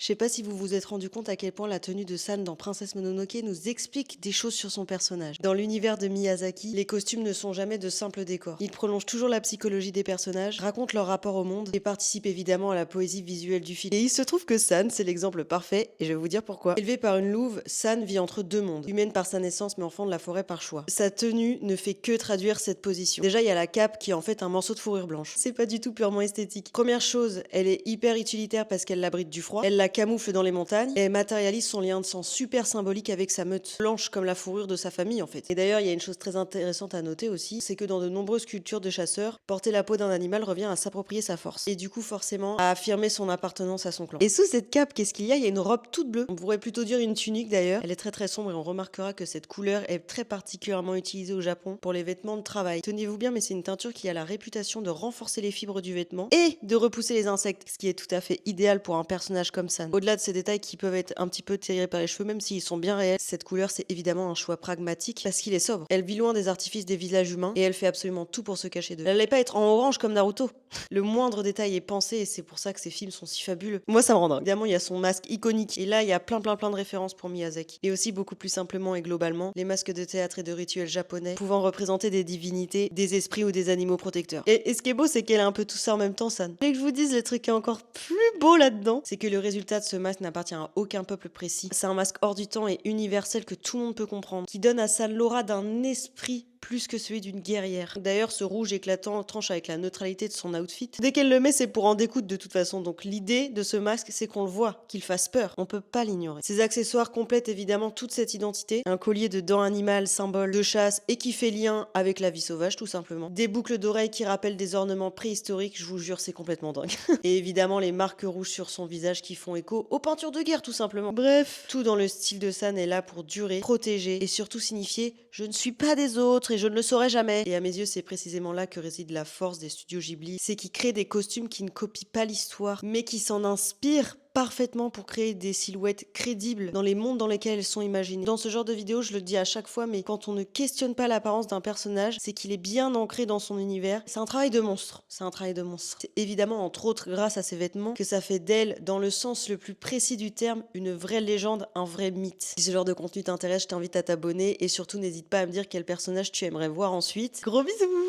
Je sais pas si vous vous êtes rendu compte à quel point la tenue de San dans Princesse Mononoke nous explique des choses sur son personnage. Dans l'univers de Miyazaki, les costumes ne sont jamais de simples décors. Ils prolongent toujours la psychologie des personnages, racontent leur rapport au monde et participent évidemment à la poésie visuelle du film. Et il se trouve que San, c'est l'exemple parfait, et je vais vous dire pourquoi. Élevé par une louve, San vit entre deux mondes, humaine par sa naissance mais enfant de la forêt par choix. Sa tenue ne fait que traduire cette position. Déjà, il y a la cape qui est en fait un morceau de fourrure blanche. C'est pas du tout purement esthétique. Première chose, elle est hyper utilitaire parce qu'elle l'abrite du froid, elle la camoufle dans les montagnes et elle matérialise son lien de sang super symbolique avec sa meute, blanche comme la fourrure de sa famille en fait. Et d'ailleurs, il y a une chose très intéressante à noter aussi, c'est que dans de nombreuses cultures de chasseurs, porter la peau d'un animal revient à s'approprier sa force et du coup forcément à affirmer son appartenance à son clan. Et sous cette cape, qu'est-ce qu'il y a? Il y a une robe toute bleue. On pourrait plutôt dire une tunique d'ailleurs. Elle est très très sombre et on remarquera que cette couleur est très particulièrement utilisée au Japon pour les vêtements de travail. Tenez-vous bien, mais c'est une teinture qui a la réputation de renforcer les fibres du vêtement et de repousser les insectes, ce qui est tout à fait idéal pour un personnage comme San. Au-delà de ces détails qui peuvent être un petit peu tirés par les cheveux, même s'ils sont bien réels, cette couleur c'est évidemment un choix pragmatique parce qu'il est sobre. Elle vit loin des artifices des visages humains et elle fait absolument tout pour se cacher d'eux. Elle n'allait pas être en orange comme Naruto. Le moindre détail est pensé et c'est pour ça que ces films sont si fabuleux. Moi ça me rend dingue. Évidemment, il y a son masque iconique et là il y a plein de références pour Miyazaki. Et aussi beaucoup plus simplement et globalement, les masques de théâtre et de rituels japonais pouvant représenter des divinités, des esprits ou des animaux protecteurs. Et ce qui est beau, c'est qu'elle a un peu tout ça en même temps, San. Et que je vous dise, le truc qui est encore plus beau là-dedans, c'est que le résultat de ce masque n'appartient à aucun peuple précis. C'est un masque hors du temps et universel que tout le monde peut comprendre, qui donne à San l'aura d'un esprit plus que celui d'une guerrière. D'ailleurs, ce rouge éclatant tranche avec la neutralité de son outfit. Dès qu'elle le met, c'est pour en découdre de toute façon. Donc l'idée de ce masque, c'est qu'on le voit, qu'il fasse peur. On peut pas l'ignorer. Ces accessoires complètent évidemment toute cette identité. Un collier de dents animales, symbole de chasse et qui fait lien avec la vie sauvage, tout simplement. Des boucles d'oreilles qui rappellent des ornements préhistoriques, je vous jure, c'est complètement dingue. Et évidemment, les marques rouges sur son visage qui font écho aux peintures de guerre, tout simplement. Bref, tout dans le style de San est là pour durer, protéger et surtout signifier je ne suis pas des autres et je ne le saurai jamais. Et à mes yeux, c'est précisément là que réside la force des studios Ghibli. C'est qu'ils créent des costumes qui ne copient pas l'histoire, mais qui s'en inspirent parfaitement pour créer des silhouettes crédibles dans les mondes dans lesquels elles sont imaginées. Dans ce genre de vidéo, je le dis à chaque fois, mais quand on ne questionne pas l'apparence d'un personnage, c'est qu'il est bien ancré dans son univers. C'est un travail de monstre. C'est un travail de monstre. C'est évidemment, entre autres, grâce à ses vêtements, que ça fait d'elle, dans le sens le plus précis du terme, une vraie légende, un vrai mythe. Si ce genre de contenu t'intéresse, je t'invite à t'abonner et surtout n'hésite pas à me dire quel personnage tu aimerais voir ensuite. Gros bisous!